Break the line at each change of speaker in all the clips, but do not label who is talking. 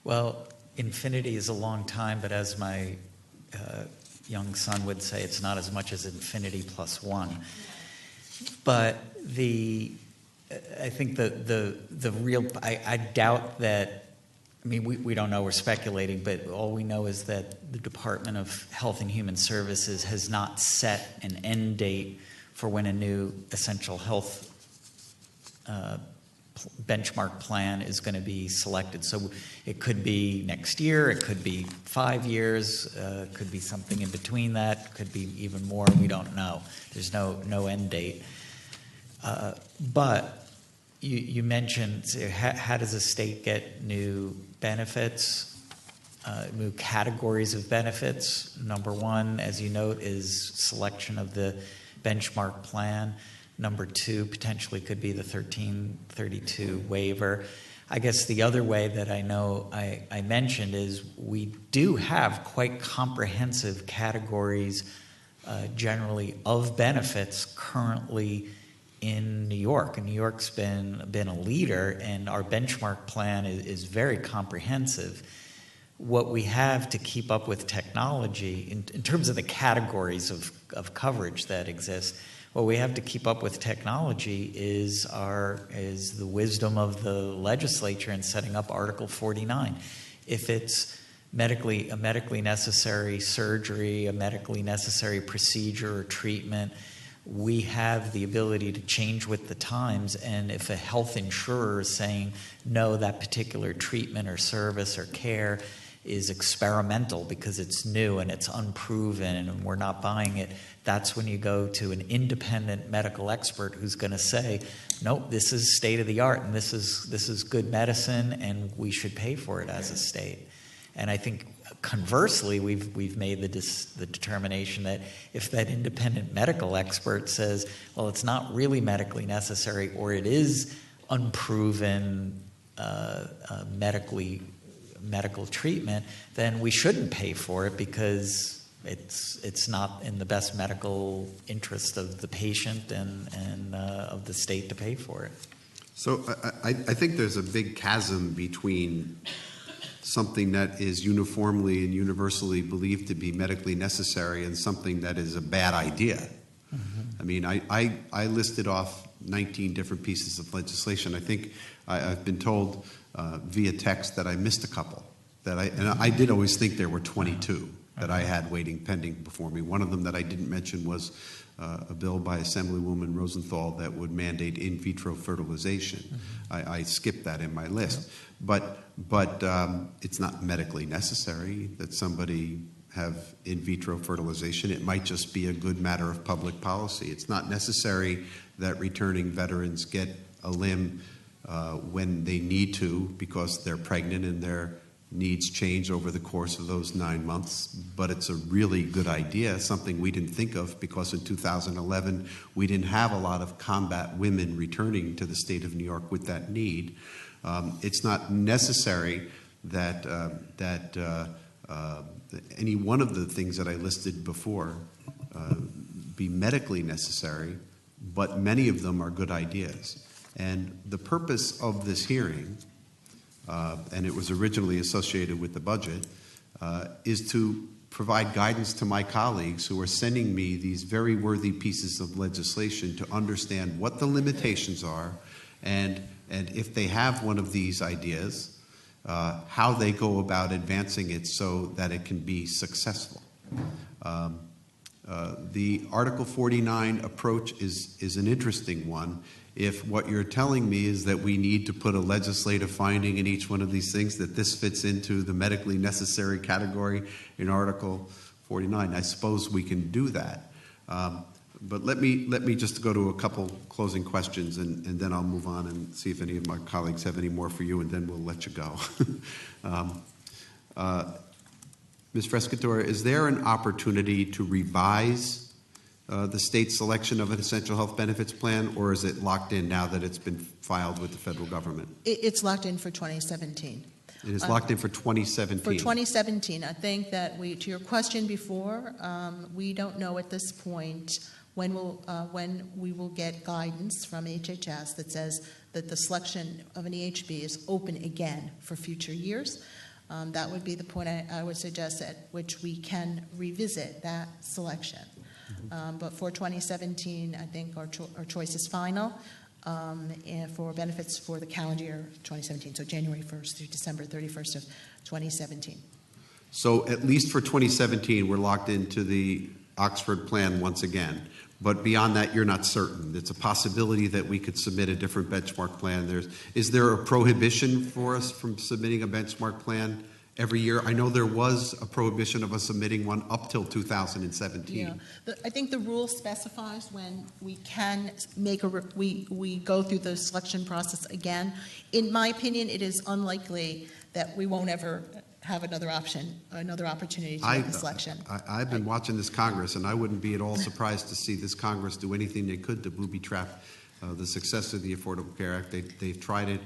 Well, infinity is a long time, but as my young son would say, it's not as much as infinity plus one. But I think the real, I doubt that, I mean, we don't know, we're speculating, but all we know is that the Department of Health and Human Services has not set an end date for when a new essential health benchmark plan is going to be selected. So it could be next year, it could be 5 years, it could be something in between that, could be even more, we don't know. There's no end date. But you mentioned, how does a state get new benefits, new categories of benefits? Number one, as you note, is selection of the benchmark plan. Number two, potentially could be the 1332 waiver. I guess the other way that I know I mentioned is we do have quite comprehensive categories generally of benefits currently in New York. And New York's been a leader, and our benchmark plan is very comprehensive. What we have to keep up with technology, in terms of the categories of coverage that exist, what we have to keep up with technology is the wisdom of the legislature in setting up Article 49. If it's a medically necessary surgery, a medically necessary procedure or treatment, we have the ability to change with the times. And if a health insurer is saying, no, that particular treatment or service or care is experimental because it's new and it's unproven and we're not buying it, that's when you go to an independent medical expert who's going to say, nope, this is state of the art and this is good medicine and we should pay for it as a state. And I think conversely, we've made the determination that if that independent medical expert says, well, it's not really medically necessary or it is unproven medical treatment, then we shouldn't pay for it because it's not in the best medical interest of the patient and of the state to pay for it.
So I think there's a big chasm between something that is uniformly and universally believed to be medically necessary and something that is a bad idea. Mm-hmm. I mean, I listed off 19 different pieces of legislation. I think I've been told via text that I missed a couple. And I did always think there were 22 that I had waiting pending before me. One of them that I didn't mention was a bill by Assemblywoman Rosenthal that would mandate in vitro fertilization. Mm-hmm. I skipped that in my list. But it's not medically necessary that somebody have in vitro fertilization. It might just be a good matter of public policy. It's not necessary that returning veterans get a limb when they need to because they're pregnant and their needs change over the course of those 9 months, but it's a really good idea, something we didn't think of because in 2011 we didn't have a lot of combat women returning to the state of New York with that need. It's not necessary that any one of the things that I listed before be medically necessary, but many of them are good ideas. And the purpose of this hearing, and it was originally associated with the budget, is to provide guidance to my colleagues who are sending me these very worthy pieces of legislation to understand what the limitations are and if they have one of these ideas, how they go about advancing it so that it can be successful. The Article 49 approach is an interesting one. If what you're telling me is that we need to put a legislative finding in each one of these things, that this fits into the medically necessary category in Article 49, I suppose we can do that. But let me just go to a couple closing questions, and then I'll move on and see if any of my colleagues have any more for you, and then we'll let you go. Ms. Frescatore, is there an opportunity to revise the state's selection of an essential health benefits plan, or is it locked in now that it's been filed with the federal government?
It's locked in for 2017.
It is locked in for 2017.
For 2017. I think that to your question before, we don't know at this point when we will get guidance from HHS that says that the selection of an EHB is open again for future years. That would be the point I would suggest at which we can revisit that selection. But for 2017, I think our choice is final, and for benefits for the calendar year 2017, so January 1st through December 31st of 2017.
So at least for 2017, we're locked into the Oxford plan once again. But beyond that, you're not certain. It's a possibility that we could submit a different benchmark plan. Is there a prohibition for us from submitting a benchmark plan every year? I know there was a prohibition of us submitting one up till 2017.
Yeah, I think the rule specifies when we can make we go through the selection process again. In my opinion, it is unlikely that we won't ever have another opportunity to make a selection.
I've been watching this Congress, and I wouldn't be at all surprised to see this Congress do anything they could to booby-trap the success of the Affordable Care Act. They've tried it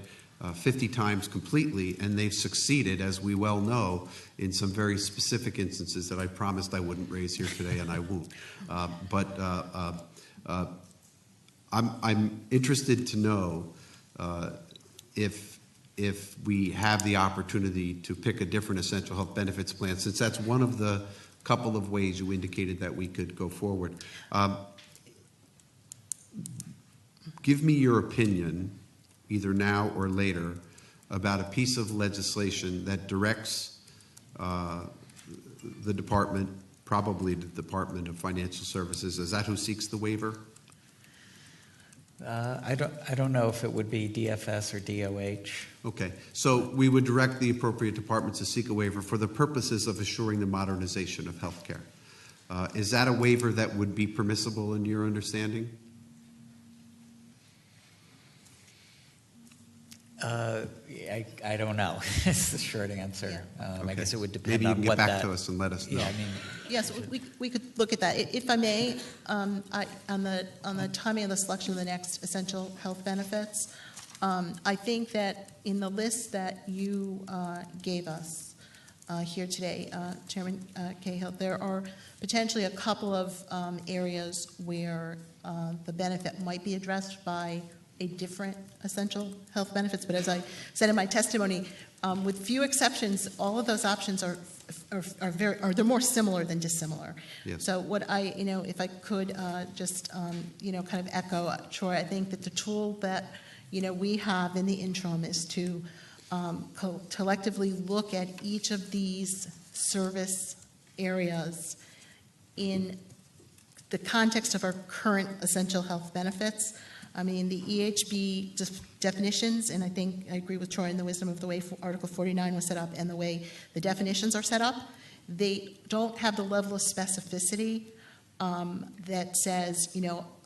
50 times completely, and they've succeeded, as we well know, in some very specific instances that I promised I wouldn't raise here today, and I won't. I'm interested to know if we have the opportunity to pick a different essential health benefits plan, since that's one of the couple of ways you indicated that we could go forward. Give me your opinion, either now or later, about a piece of legislation that directs the department, probably the Department of Financial Services. Is that who seeks the waiver?
I don't know if it would be DFS or DOH.
Okay, so we would direct the appropriate departments to seek a waiver for the purposes of assuring the modernization of healthcare. Is that a waiver that would be permissible in your understanding?
I don't know. It's the short answer.
Okay.
I guess it would depend
Maybe you
on
can
what
get back
that,
to us and let us know.
Yeah, I mean,
Yes, we could look at that. If I may, on the timing of the selection of the next essential health benefits, I think that in the list that you gave us here today, Chairman Cahill, there are potentially a couple of areas where the benefit might be addressed by a different essential health benefits. But as I said in my testimony, with few exceptions, all of those options are they're more similar than dissimilar.
Yes.
So what if I could just kind of echo Troy, I think that the tool that we have in the interim is to collectively look at each of these service areas in the context of our current essential health benefits. I mean, the EHB definitions, and I think I agree with Troy in the wisdom of the way Article 49 was set up and the way the definitions are set up. They don't have the level of specificity that says,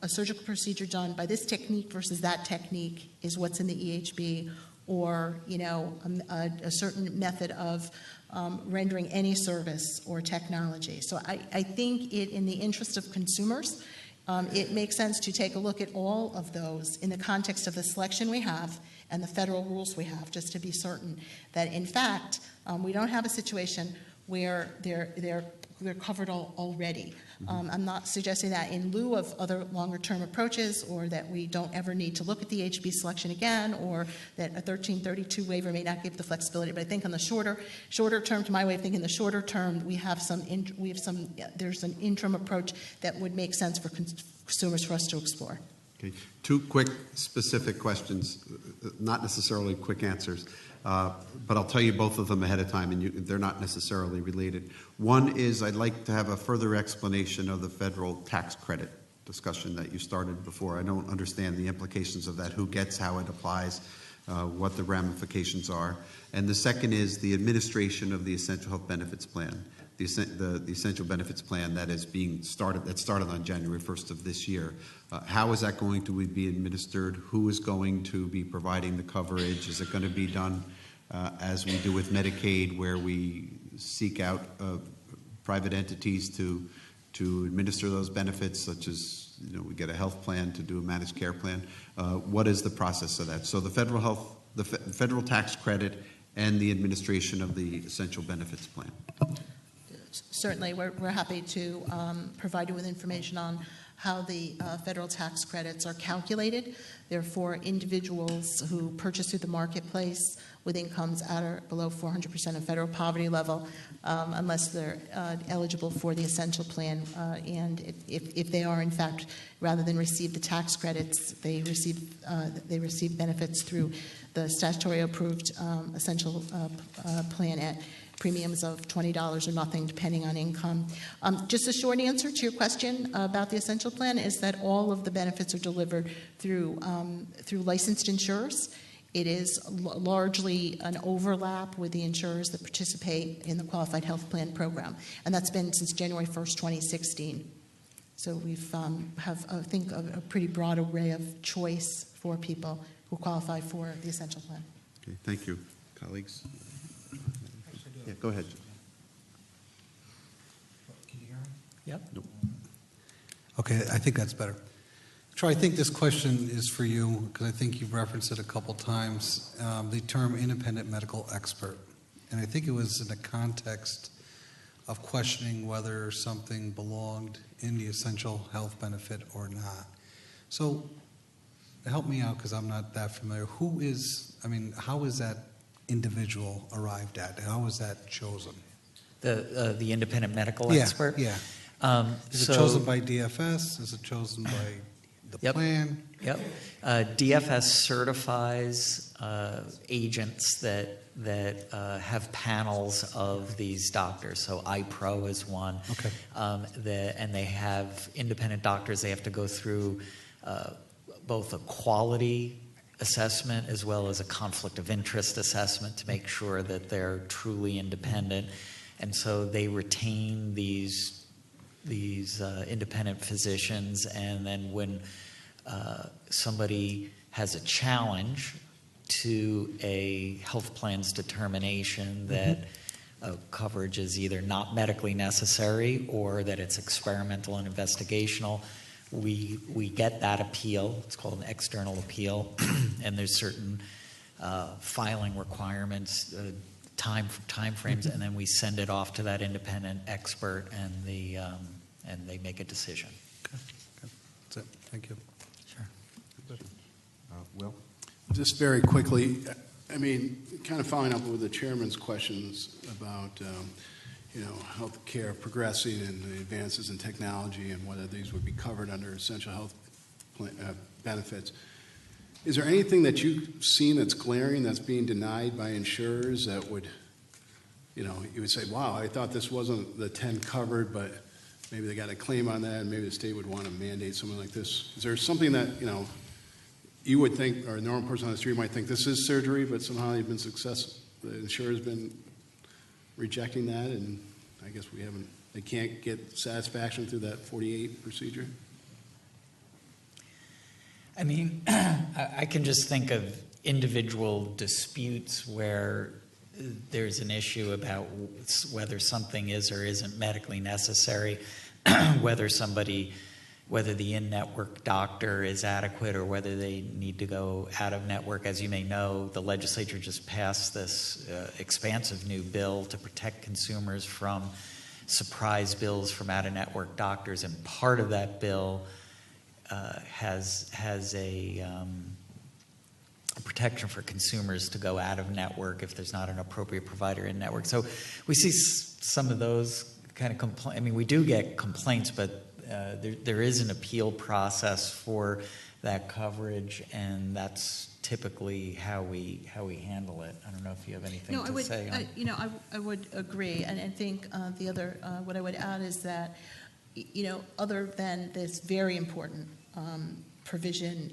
a surgical procedure done by this technique versus that technique is what's in the EHB, or, a certain method of rendering any service or technology. So I think in the interest of consumers, it makes sense to take a look at all of those in the context of the selection we have and the federal rules we have, just to be certain that, in fact, we don't have a situation where they're covered already. I'm not suggesting that in lieu of other longer-term approaches, or that we don't ever need to look at the HB selection again, or that a 1332 waiver may not give the flexibility. But I think on the shorter term, to my way of thinking, the shorter term, there's an interim approach that would make sense for consumers for us to explore.
Okay. Two quick, specific questions, not necessarily quick answers, but I'll tell you both of them ahead of time, and they're not necessarily related. One is I'd like to have a further explanation of the federal tax credit discussion that you started before. I don't understand the implications of that, who gets, how it applies, what the ramifications are. And the second is the administration of the Essential Health Benefits Plan, the Essential Benefits Plan that started on January 1st of this year. How is that going to be administered? Who is going to be providing the coverage? Is it going to be done as we do with Medicaid, where we seek out private entities to administer those benefits, such as we get a health plan to do a managed care plan? What is the process of that? So the federal tax credit and the administration of the Essential Benefits Plan.
Certainly, we're happy to provide you with information on how the federal tax credits are calculated. They're for individuals who purchase through the marketplace with incomes at or below 400% of federal poverty level, unless they're eligible for the essential plan. And if they are, in fact, rather than receive the tax credits, they receive benefits through the statutory approved essential plan at premiums of $20 or nothing, depending on income. Just a short answer to your question about the essential plan is that all of the benefits are delivered through licensed insurers. It is largely an overlap with the insurers that participate in the Qualified Health Plan program, and that's been since January 1st, 2016. So we've have, I think, a pretty broad array of choice for people who qualify for the essential plan.
Okay, thank you, colleagues. Yeah, go ahead.
Can you hear me?
Yep.
Nope.
Okay, I think that's better. Troy, I think this question is for you because I think you've referenced it a couple times, the term independent medical expert. And I think it was in the context of questioning whether something belonged in the essential health benefit or not. So help me out because I'm not that familiar. How is that individual arrived at? How is that chosen?
The independent medical
Yeah,
expert?
yeah. Is
So-
it chosen by DFS? Is it chosen by the
Yep.
plan?
Yep. DFS certifies agents that have panels of these doctors. So iPro is one.
Okay.
And they have independent doctors. They have to go through both a quality assessment as well as a conflict of interest assessment to make sure that they're truly independent. And so they retain these independent physicians, and then when somebody has a challenge to a health plan's determination that coverage is either not medically necessary or that it's experimental and investigational, we get that appeal. It's called an external appeal, and there's certain filing requirements, time frames, and then we send it off to that independent expert, and they make a decision.
Okay. That's it. Thank you.
Sure.
Will?
Just very quickly, I mean, kind of following up with the chairman's questions about, healthcare progressing and the advances in technology and whether these would be covered under essential health benefits. Is there anything that you've seen that's glaring, that's being denied by insurers that would, you would say, wow, I thought this wasn't the 10 covered, but maybe they got a claim on that, and maybe the state would want to mandate something like this? Is there something that, you would think, or a normal person on the street might think this is surgery, but somehow you've been successful? The insurer's been rejecting that, and I guess they can't get satisfaction through that 48 procedure?
I mean, I can just think of individual disputes where there's an issue about whether something is or isn't medically necessary, whether the in-network doctor is adequate or whether they need to go out of network. As you may know, the legislature just passed this expansive new bill to protect consumers from surprise bills from out-of-network doctors, and part of that bill has a protection for consumers to go out of network if there's not an appropriate provider in network. So we see some of those kind of complaints. I mean, we do get complaints, but there is an appeal process for that coverage, and that's typically how we handle it. I don't know if you have anything to say on.
I would agree, and I think the other what I would add is that other than this very important provision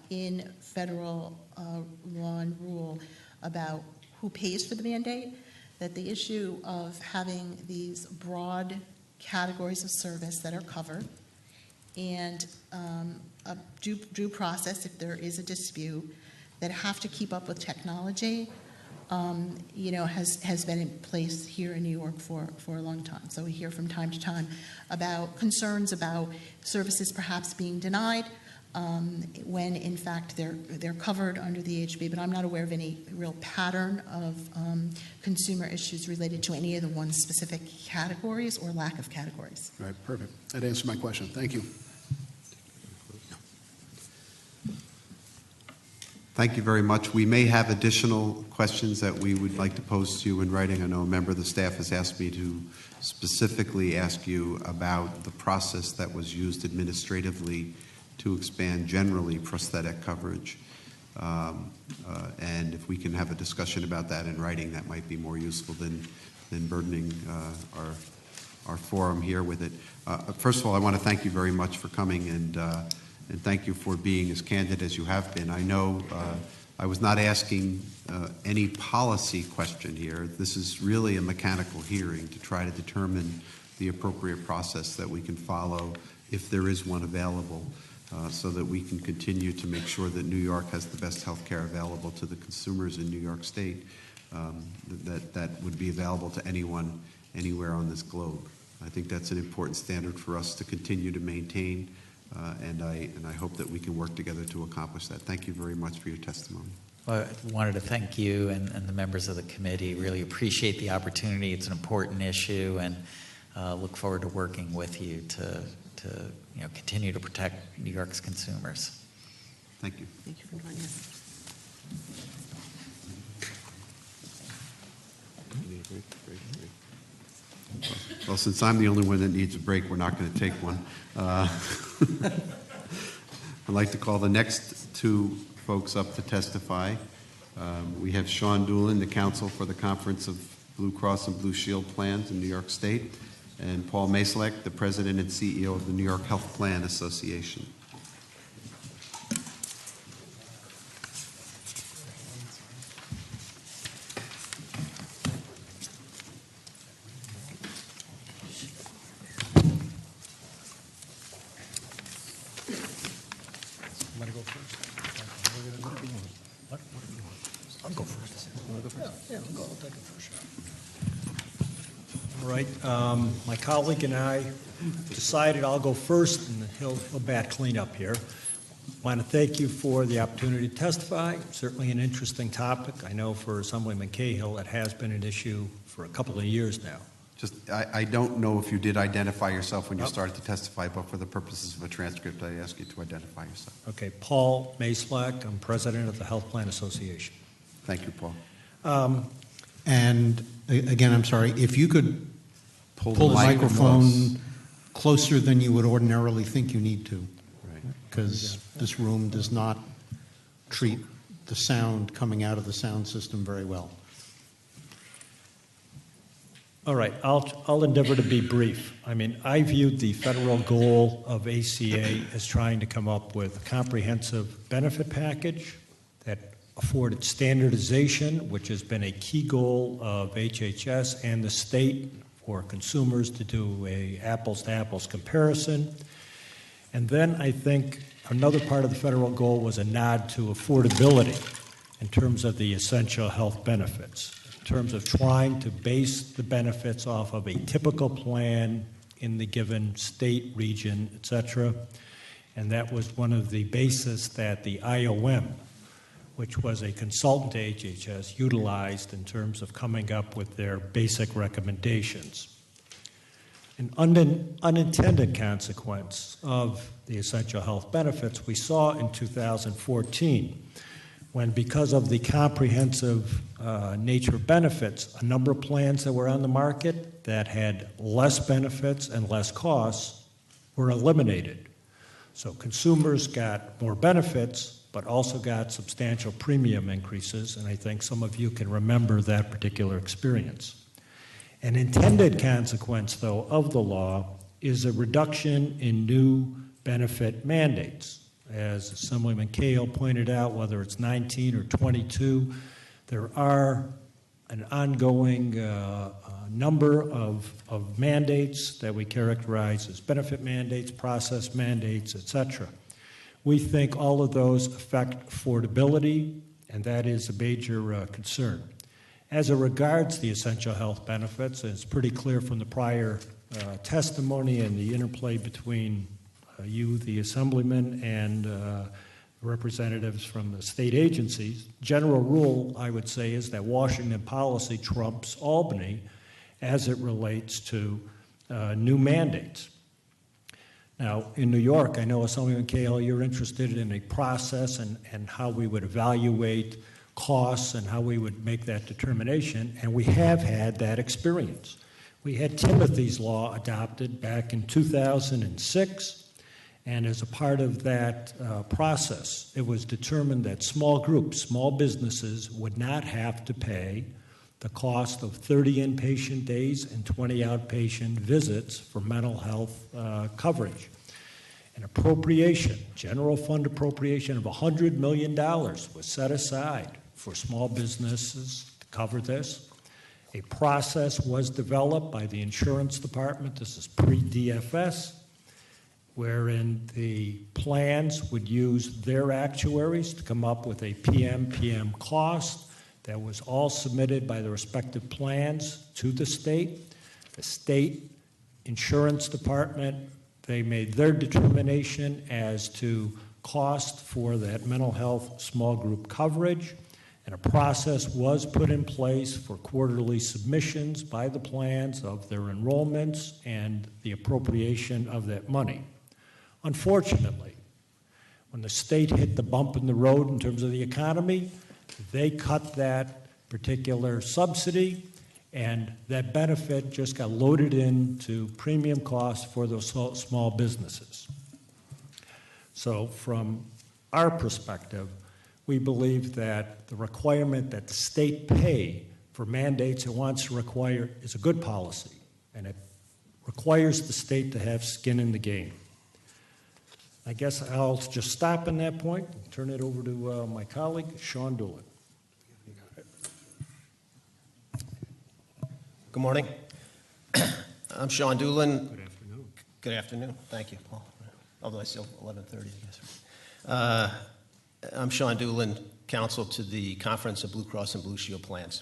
in federal law and rule about who pays for the mandate, that the issue of having these broad categories of service that are covered and a due process if there is a dispute that have to keep up with technology, has been in place here in New York for a long time. So we hear from time to time about concerns about services perhaps being denied when in fact they're covered under the HB, but I'm not aware of any real pattern of consumer issues related to any of the one specific categories or lack of categories.
All right, perfect. That answered my question. Thank you.
Thank you very much. We may have additional questions that we would like to pose to you in writing. I know a member of the staff has asked me to specifically ask you about the process that was used administratively to expand generally prosthetic coverage. And if we can have a discussion about that in writing, that might be more useful than burdening our forum here with it. First of all, I want to thank you very much for coming, and thank you for being as candid as you have been. I know I was not asking any policy question here. This is really a mechanical hearing to try to determine the appropriate process that we can follow, if there is one available, so that we can continue to make sure that New York has the best health care available to the consumers in New York State, that would be available to anyone, anywhere on this globe. I think that's an important standard for us to continue to maintain, and I hope that we can work together to accomplish that. Thank you very much for your testimony.
Well, I wanted to thank you and the members of the committee. Really appreciate the opportunity. It's an important issue, and look forward to working with you to continue to protect New York's consumers.
Thank you.
Thank you for joining us.
Well, since I'm the only one that needs a break, we're not going to take one. I'd like to call the next two folks up to testify. We have Sean Doolin, the counsel for the Conference of Blue Cross and Blue Shield Plans in New York State, and Paul Maslek, the president and CEO of the New York Health Plan Association.
All right, my colleague and I decided I'll go first, and he'll bat cleanup here. I want to thank you for the opportunity to testify. Certainly an interesting topic. I know for Assemblyman Cahill it has been an issue for a couple of years now.
I don't know if you did identify yourself when you started to testify, but for the purposes of a transcript, I ask you to identify yourself.
Okay, Paul Maslek. I'm president of the Health Plan Association.
Thank you, Paul.
And again, I'm sorry, if you could pull the microphone closer than you would ordinarily think you need to, because this room does not treat the sound coming out of the sound system very well.
All right, I'll endeavor to be brief. I mean, I viewed the federal goal of ACA as trying to come up with a comprehensive benefit package that afforded standardization, which has been a key goal of HHS and the state for consumers to do a apples-to-apples comparison. And then I think another part of the federal goal was a nod to affordability in terms of the essential health benefits, in terms of trying to base the benefits off of a typical plan in the given state, region, et cetera. And that was one of the bases that the IOM, which was a consultant to HHS, utilized in terms of coming up with their basic recommendations. An unintended consequence of the essential health benefits we saw in 2014, when because of the comprehensive nature of benefits, a number of plans that were on the market that had less benefits and less costs were eliminated. So consumers got more benefits, but also got substantial premium increases, and I think some of you can remember that particular experience. An intended consequence, though, of the law is a reduction in new benefit mandates. As Assemblyman Cahill pointed out, whether it's 19 or 22, there are an ongoing number of mandates that we characterize as benefit mandates, process mandates, et cetera. We think all of those affect affordability, and that is a major concern. As it regards the essential health benefits, it's pretty clear from the prior testimony and the interplay between you, the Assemblyman, and representatives from the state agencies. General rule, I would say, is that Washington policy trumps Albany as it relates to new mandates. Now, in New York, I know Assemblyman Cahill, you're interested in a process and how we would evaluate costs and how we would make that determination, and we have had that experience. We had Timothy's Law adopted back in 2006, and as a part of that process, it was determined that small groups, small businesses, would not have to pay the cost of 30 inpatient days and 20 outpatient visits for mental health coverage. An appropriation, general fund appropriation of $100 million was set aside for small businesses to cover this. A process was developed by the insurance department, this is pre-DFS, wherein the plans would use their actuaries to come up with a PM cost that was all submitted by the respective plans to the state. The state insurance department, they made their determination as to cost for that mental health small group coverage, and a process was put in place for quarterly submissions by the plans of their enrollments and the appropriation of that money. Unfortunately, when the state hit the bump in the road in terms of the economy, they cut that particular subsidy, and that benefit just got loaded into premium costs for those small businesses. So from our perspective, we believe that the requirement that the state pay for mandates it wants to require is a good policy, and it requires the state to have skin in the game. I guess I'll just stop in that point and turn it over to my colleague, Sean Doolin.
Good morning. I'm Sean Doolin.
Good afternoon.
Good afternoon. Thank you, Paul. Although it's still 11:30, I guess. I'm Sean Doolin, counsel to the Conference of Blue Cross and Blue Shield Plans.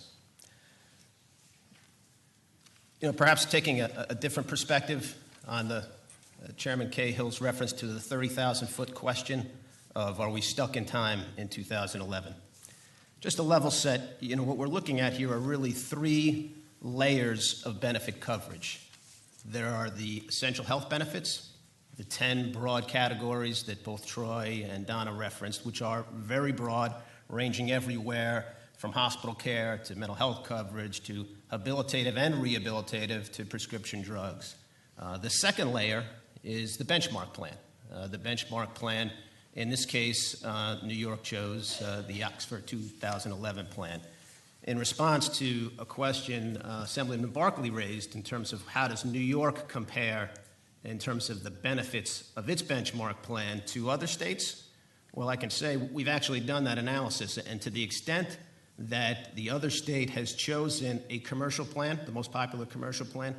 Perhaps taking a different perspective on the Chairman Cahill's reference to the 30,000-foot question of are we stuck in time in 2011? Just a level set, what we're looking at here are really three layers of benefit coverage. There are the essential health benefits, the 10 broad categories that both Troy and Donna referenced, which are very broad, ranging everywhere from hospital care to mental health coverage to habilitative and rehabilitative to prescription drugs. The second layer is the benchmark plan. The benchmark plan, in this case, New York chose the Oxford 2011 plan. In response to a question Assemblyman Barkley raised in terms of how does New York compare in terms of the benefits of its benchmark plan to other states, well, I can say we've actually done that analysis, and to the extent that the other state has chosen a commercial plan, the most popular commercial plan,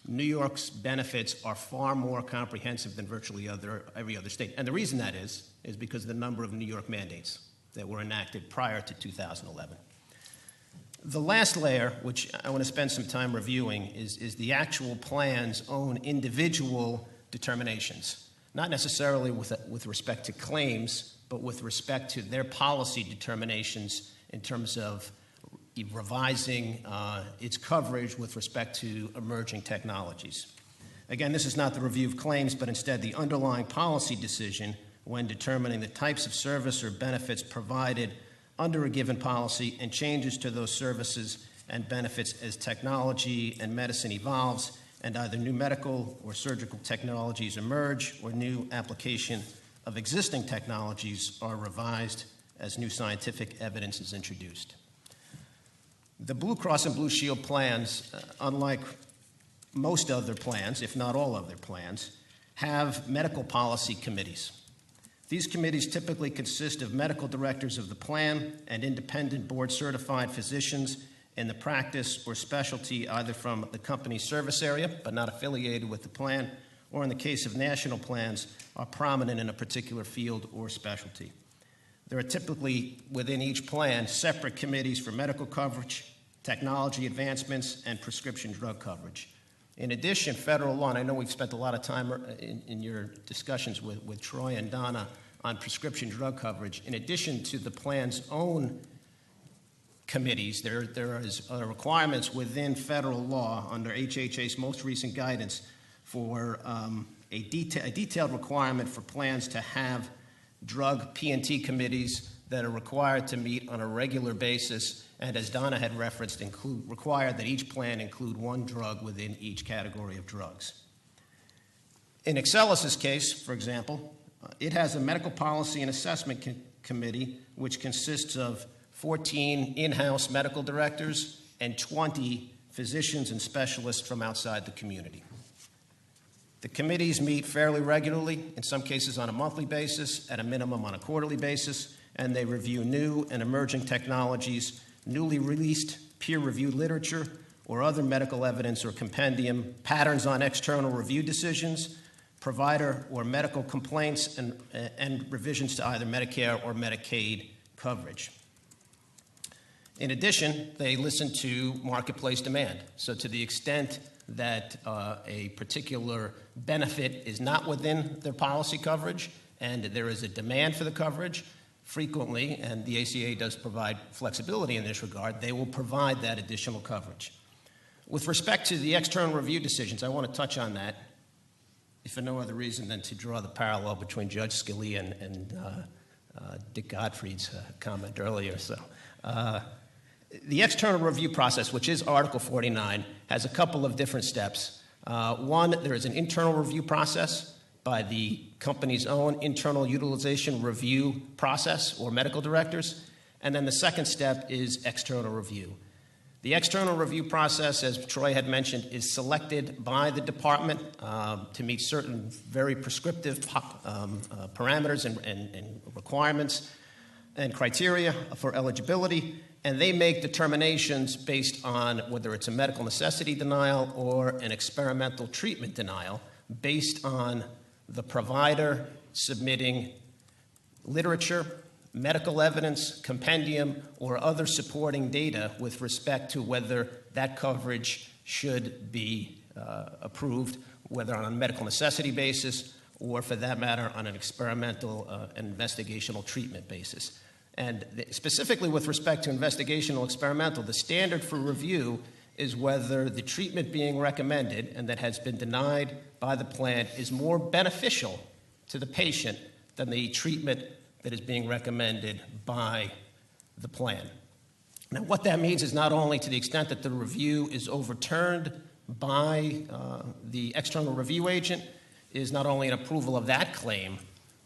New York's benefits are far more comprehensive than virtually every other state. And the reason that is because of the number of New York mandates that were enacted prior to 2011. The last layer, which I want to spend some time reviewing, is the actual plan's own individual determinations, not necessarily with respect to claims, but with respect to their policy determinations in terms of revising its coverage with respect to emerging technologies. Again, this is not the review of claims, but instead the underlying policy decision when determining the types of service or benefits provided under a given policy and changes to those services and benefits as technology and medicine evolves and either new medical or surgical technologies emerge or new application of existing technologies are revised as new scientific evidence is introduced. The Blue Cross and Blue Shield plans, unlike most other plans, if not all other plans, have medical policy committees. These committees typically consist of medical directors of the plan and independent board-certified physicians in the practice or specialty either from the company's service area, but not affiliated with the plan, or in the case of national plans, are prominent in a particular field or specialty. There are typically, within each plan, separate committees for medical coverage, technology advancements, and prescription drug coverage. In addition, federal law, and I know we've spent a lot of time in your discussions with Troy and Donna on prescription drug coverage, in addition to the plan's own committees, there is requirements within federal law under HHA's most recent guidance for a detailed requirement for plans to have drug P&T committees that are required to meet on a regular basis, and as Donna had referenced, require that each plan include one drug within each category of drugs. In Excelis's case, for example, it has a medical policy and assessment committee which consists of 14 in-house medical directors and 20 physicians and specialists from outside the community. The committees meet fairly regularly, in some cases on a monthly basis, at a minimum on a quarterly basis, and they review new and emerging technologies, newly released peer-reviewed literature, or other medical evidence or compendium, patterns on external review decisions, provider or medical complaints, and revisions to either Medicare or Medicaid coverage. In addition, they listen to marketplace demand. So to the extent that a particular benefit is not within their policy coverage and there is a demand for the coverage, frequently, and the ACA does provide flexibility in this regard, they will provide that additional coverage. With respect to the external review decisions, I want to touch on that, if for no other reason than to draw the parallel between Judge Scalia and Dick Gottfried's comment earlier. The external review process, which is Article 49, has a couple of different steps. One, there is an internal review process by the company's own internal utilization review process or medical directors. And then the second step is external review. The external review process, as Troy had mentioned, is selected by the department to meet certain very prescriptive parameters and requirements and criteria for eligibility, and they make determinations based on whether it's a medical necessity denial or an experimental treatment denial based on the provider submitting literature, medical evidence, compendium, or other supporting data with respect to whether that coverage should be approved, whether on a medical necessity basis or, for that matter, on an experimental and investigational treatment basis. And specifically with respect to investigational experimental, the standard for review is whether the treatment being recommended and that has been denied by the plan is more beneficial to the patient than the treatment that is being recommended by the plan. Now, what that means is not only to the extent that the review is overturned by the external review agent is not only an approval of that claim,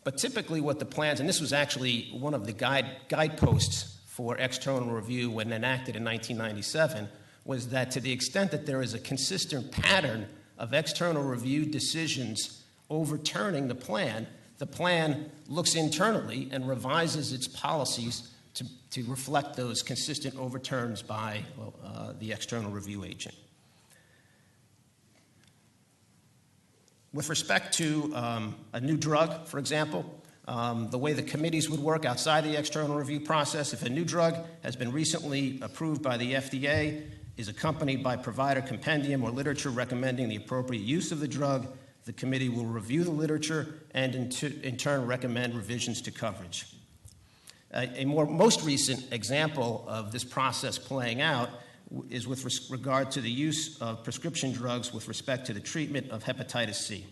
but typically what the plans, and this was actually one of the guideposts for external review when enacted in 1997, was that to the extent that there is a consistent pattern of external review decisions overturning the plan looks internally and revises its policies to reflect those consistent overturns by the external review agent. With respect to a new drug, for example, the way the committees would work outside the external review process, if a new drug has been recently approved by the FDA, is accompanied by provider compendium or literature recommending the appropriate use of the drug, the committee will review the literature and in turn recommend revisions to coverage. A most recent example of this process playing out is with regard to the use of prescription drugs with respect to the treatment of hepatitis C.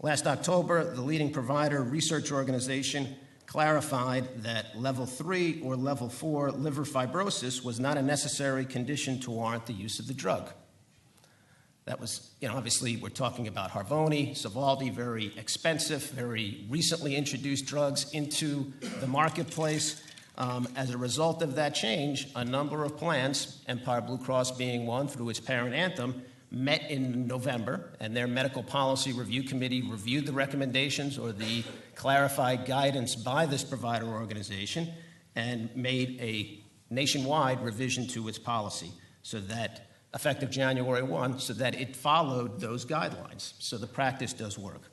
Last October, the leading provider research organization clarified that level 3 or level 4 liver fibrosis was not a necessary condition to warrant the use of the drug. That was, obviously we're talking about Harvoni, Sovaldi, very expensive, very recently introduced drugs into the marketplace. As a result of that change, a number of plans, Empire Blue Cross being one through its parent Anthem, met in November, and their medical policy review committee reviewed the recommendations or the clarified guidance by this provider organization and made a nationwide revision to its policy so that, effective January 1, so that it followed those guidelines. So the practice does work.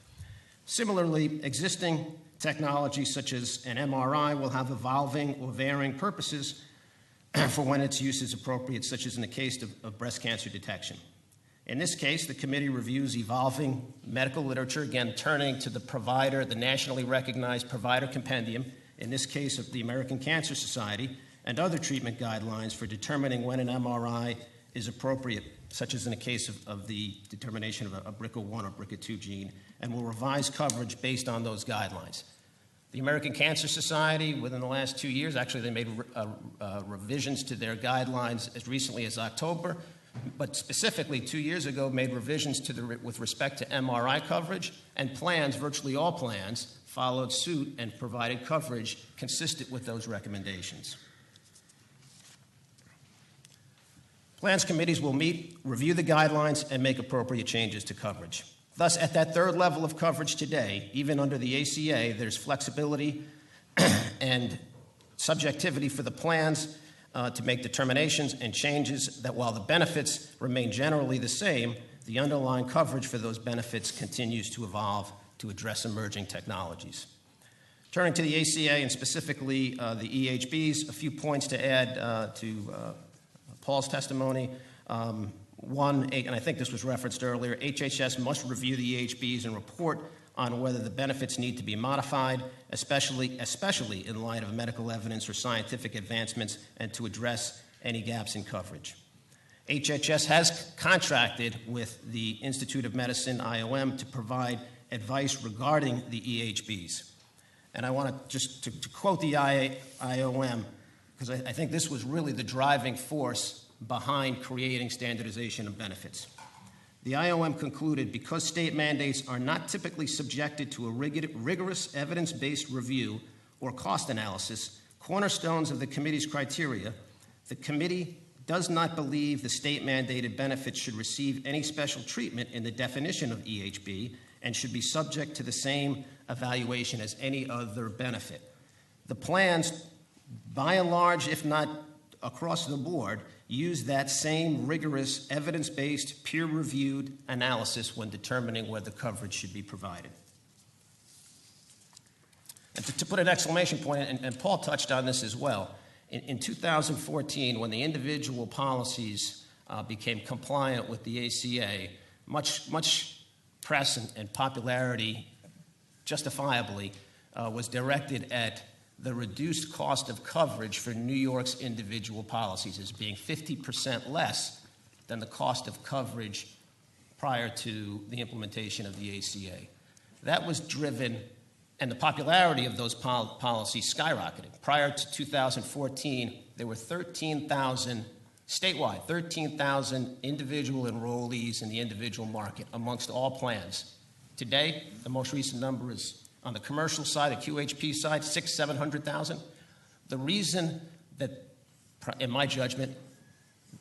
Similarly, existing technologies such as an MRI will have evolving or varying purposes for when its use is appropriate, such as in the case of breast cancer detection. In this case, the committee reviews evolving medical literature, again, turning to the provider, the nationally recognized provider compendium, in this case of the American Cancer Society, and other treatment guidelines for determining when an MRI is appropriate, such as in the case of the determination of a BRCA1 or BRCA2 gene, and will revise coverage based on those guidelines. The American Cancer Society, within the last 2 years, actually they made revisions to their guidelines as recently as October, but specifically 2 years ago made revisions with respect to MRI coverage, and plans, virtually all plans, followed suit and provided coverage consistent with those recommendations. Plans committees will meet, review the guidelines, and make appropriate changes to coverage. Thus, at that third level of coverage today, even under the ACA, there's flexibility and subjectivity for the plans to make determinations and changes that while the benefits remain generally the same, the underlying coverage for those benefits continues to evolve to address emerging technologies. Turning to the ACA and specifically the EHBs, a few points to add to Paul's testimony. One, and I think this was referenced earlier, HHS must review the EHBs and report on whether the benefits need to be modified, especially in light of medical evidence or scientific advancements, and to address any gaps in coverage. HHS has contracted with the Institute of Medicine, IOM, to provide advice regarding the EHBs. And I want to quote the IOM, because I think this was really the driving force behind creating standardization of benefits. The IOM concluded, because state mandates are not typically subjected to a rigorous evidence-based review or cost analysis, cornerstones of the committee's criteria, the committee does not believe the state-mandated benefits should receive any special treatment in the definition of EHB and should be subject to the same evaluation as any other benefit. The plans, by and large, if not across the board, use that same rigorous, evidence-based, peer-reviewed analysis when determining whether coverage should be provided. And to put an exclamation point, and Paul touched on this as well, in 2014, when the individual policies became compliant with the ACA, much press and popularity, justifiably, was directed at the reduced cost of coverage for New York's individual policies as being 50% less than the cost of coverage prior to the implementation of the ACA. That was driven, and the popularity of those policies skyrocketed. Prior to 2014, there were 13,000 statewide, 13,000 individual enrollees in the individual market amongst all plans. Today, the most recent number is on the commercial side, the QHP side, 700,000. The reason that, in my judgment,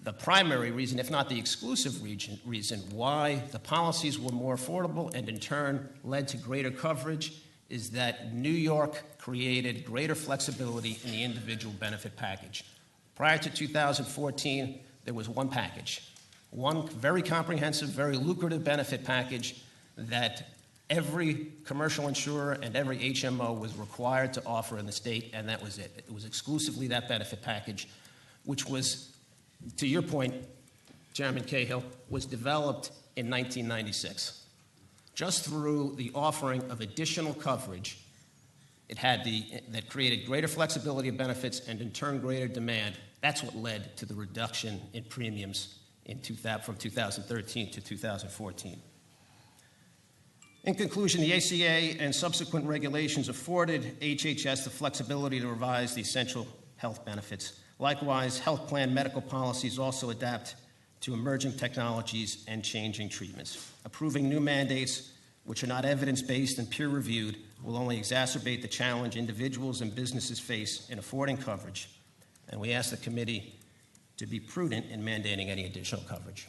the primary reason, if not the exclusive reason why the policies were more affordable and in turn led to greater coverage is that New York created greater flexibility in the individual benefit package. Prior to 2014, there was one package, one very comprehensive, very lucrative benefit package that every commercial insurer and every HMO was required to offer in the state, and that was it. It was exclusively that benefit package, which was, to your point, Chairman Cahill, was developed in 1996. Just through the offering of additional coverage, that created greater flexibility of benefits and in turn greater demand. That's what led to the reduction in premiums from 2013 to 2014. In conclusion, the ACA and subsequent regulations afforded HHS the flexibility to revise the essential health benefits. Likewise, health plan medical policies also adapt to emerging technologies and changing treatments. Approving new mandates, which are not evidence-based and peer-reviewed, will only exacerbate the challenge individuals and businesses face in affording coverage. And we ask the committee to be prudent in mandating any additional coverage.